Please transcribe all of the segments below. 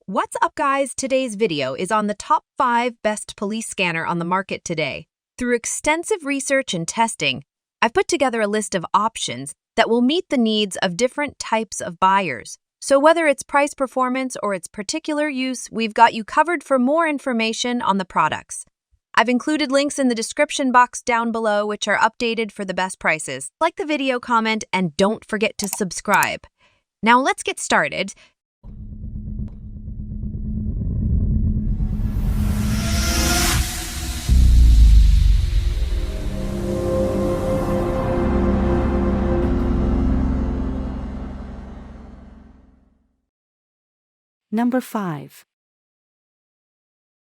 What's up, guys? Today's video is on the top 5 best police scanner on the market today. Through extensive research and testing, I've put together a list of options that will meet the needs of different types of buyers. So whether it's price performance or its particular use, we've got you covered. For more information on the products, I've included links in the description box down below, which are updated for the best prices. Like the video, comment, and don't forget to subscribe. Now let's get started. Number 5.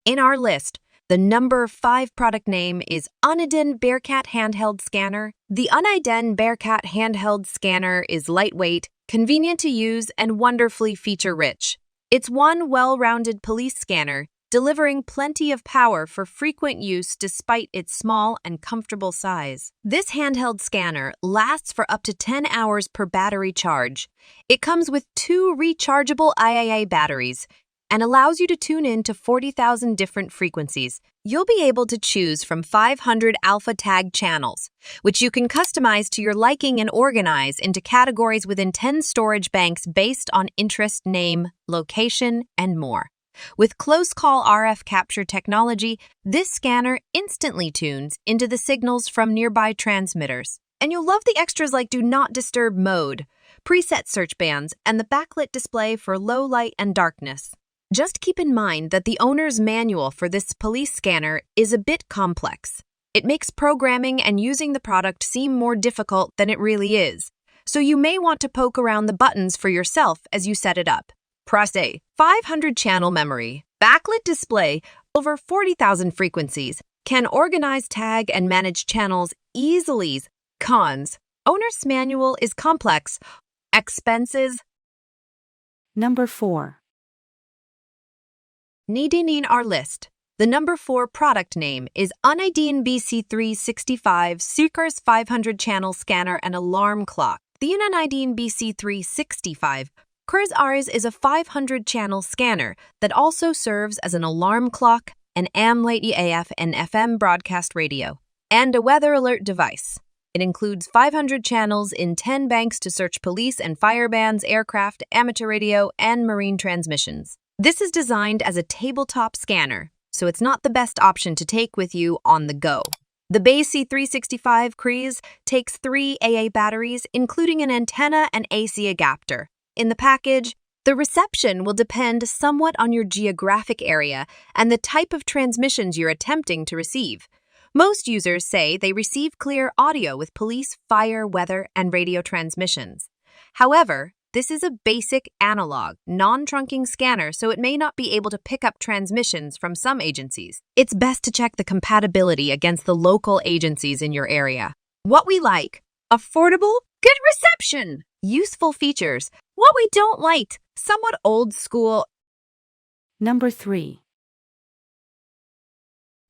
In our list, the number 5 product name is Uniden Bearcat Handheld Scanner. The Uniden Bearcat Handheld Scanner is lightweight, convenient to use, and wonderfully feature-rich. It's one well-rounded police scanner, delivering plenty of power for frequent use despite its small and comfortable size. This handheld scanner lasts for up to 10 hours per battery charge. It comes with 2 rechargeable IAA batteries and allows you to tune in to 40,000 different frequencies. You'll be able to choose from 500 alpha tag channels, which you can customize to your liking and organize into categories within 10 storage banks based on interest, name, location, and more. With close call RF capture technology, this scanner instantly tunes into the signals from nearby transmitters. And you'll love the extras like Do Not Disturb mode, preset search bands, and the backlit display for low light and darkness. Just keep in mind that the owner's manual for this police scanner is a bit complex. It makes programming and using the product seem more difficult than it really is, so you may want to poke around the buttons for yourself as you set it up. Press A. 500 channel memory. Backlit display, over 40,000 frequencies. Can organize, tag, and manage channels easily. Cons. Owner's manual is complex. Expenses. Number 4. Needing in our list. The number 4 product name is Uniden BCD536HP 500 channel scanner and alarm clock. The Uniden BCD536HP ours is a 500-channel scanner that also serves as an alarm clock, an AM-late AF and FM broadcast radio, and a weather alert device. It includes 500 channels in 10 banks to search police and fire bands, aircraft, amateur radio, and marine transmissions. This is designed as a tabletop scanner, so it's not the best option to take with you on the go. The BC365 takes 3 AA batteries, including an antenna and AC adapter. In the package, the reception will depend somewhat on your geographic area and the type of transmissions you're attempting to receive. Most users say they receive clear audio with police, fire, weather, and radio transmissions. However, this is a basic analog, non-trunking scanner, so it may not be able to pick up transmissions from some agencies. It's best to check the compatibility against the local agencies in your area. What we like: affordable, good reception, useful features. What we don't like: somewhat old school. Number 3.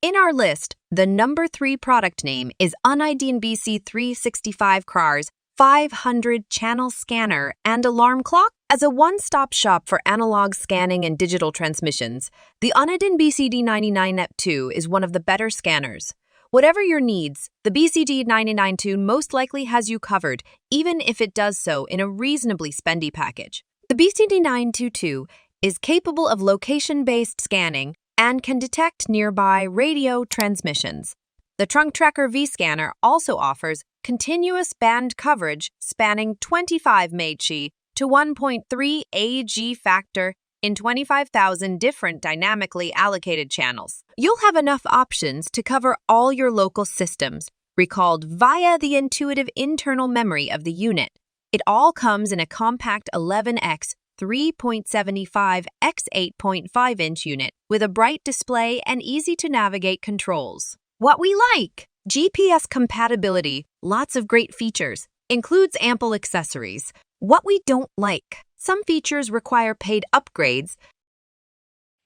In our list, the number 3 product name is Uniden BCD536HP 500 channel scanner and alarm clock. As a one-stop shop for analog scanning and digital transmissions, the Uniden BCD99Net2 is one of the better scanners. Whatever your needs, the BCD99 most likely has you covered, even if it does so in a reasonably spendy package. The BCD922 is capable of location-based scanning and can detect nearby radio transmissions. The TrunkTracker V scanner also offers continuous band coverage spanning 25 MHz to 1.3 AG factor in 25,000 different dynamically allocated channels. You'll have enough options to cover all your local systems, recalled via the intuitive internal memory of the unit. It all comes in a compact 11x 3.75 x 8.5-inch unit with a bright display and easy-to-navigate controls. What we like: GPS compatibility, lots of great features, includes ample accessories. What we don't like: some features require paid upgrades.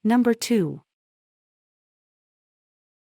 Number 2.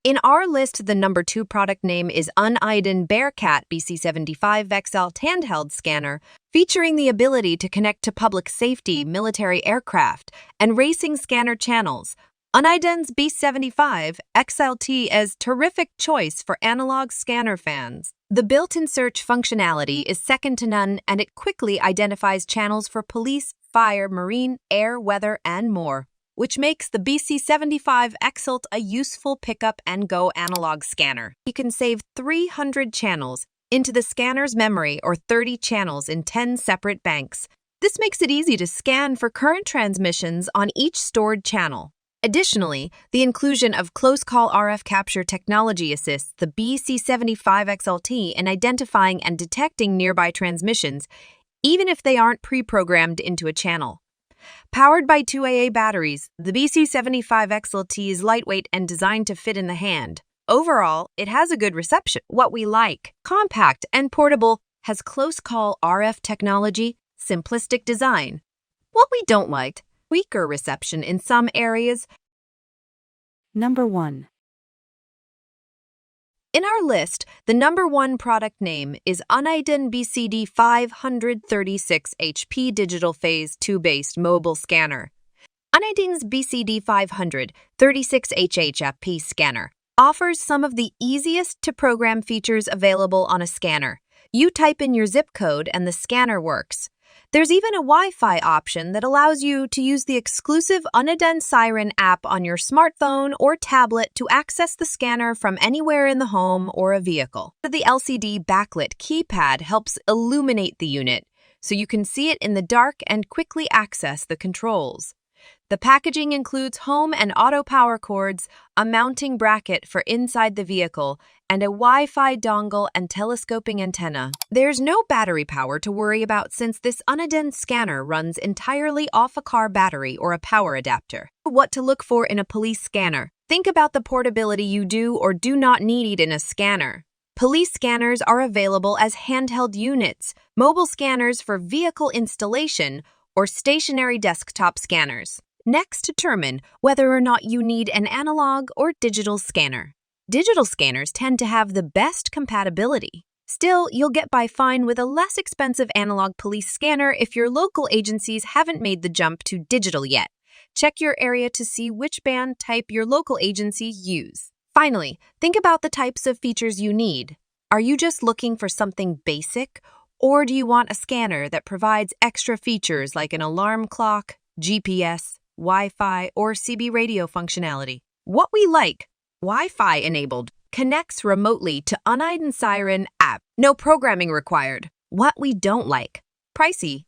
In our list, the number 2 product name is Uniden Bearcat BCD536HP Handheld scanner, featuring the ability to connect to public safety, military aircraft, and racing scanner channels. Uniden's BCD536HP is terrific choice for analog scanner fans. The built-in search functionality is second to none, and it quickly identifies channels for police, fire, marine, air, weather, and more, which makes the BCD536HP a useful pick-up-and-go analog scanner. You can save 300 channels into the scanner's memory or 30 channels in 10 separate banks. This makes it easy to scan for current transmissions on each stored channel. Additionally, the inclusion of close-call RF capture technology assists the BCD536HP in identifying and detecting nearby transmissions, even if they aren't pre-programmed into a channel. Powered by 2 AA batteries, the BCD536HP is lightweight and designed to fit in the hand. Overall, it has a good reception. What we like: compact and portable, has close-call RF technology, simplistic design. What we don't like: weaker reception in some areas. Number 1. In our list, the number 1 product name is Uniden BCD536HP Digital Phase 2-based mobile scanner. Uniden's BCD536HP scanner offers some of the easiest to program features available on a scanner. You type in your zip code and the scanner works. There's even a Wi-Fi option that allows you to use the exclusive Uniden Siren app on your smartphone or tablet to access the scanner from anywhere in the home or a vehicle. The LCD backlit keypad helps illuminate the unit, so you can see it in the dark and quickly access the controls. The packaging includes home and auto power cords, a mounting bracket for inside the vehicle, and a Wi-Fi dongle and telescoping antenna. There's no battery power to worry about since this Uniden scanner runs entirely off a car battery or a power adapter. What to look for in a police scanner? Think about the portability you do or do not need in a scanner. Police scanners are available as handheld units, mobile scanners for vehicle installation, or stationary desktop scanners. Next, determine whether or not you need an analog or digital scanner. Digital scanners tend to have the best compatibility. Still, you'll get by fine with a less expensive analog police scanner if your local agencies haven't made the jump to digital yet. Check your area to see which band type your local agencies use. Finally, think about the types of features you need. Are you just looking for something basic, or do you want a scanner that provides extra features like an alarm clock, GPS, Wi-Fi, or CB radio functionality? What we like: Wi-Fi enabled, connects remotely to Uniden Siren app, no programming required. What we don't like: pricey.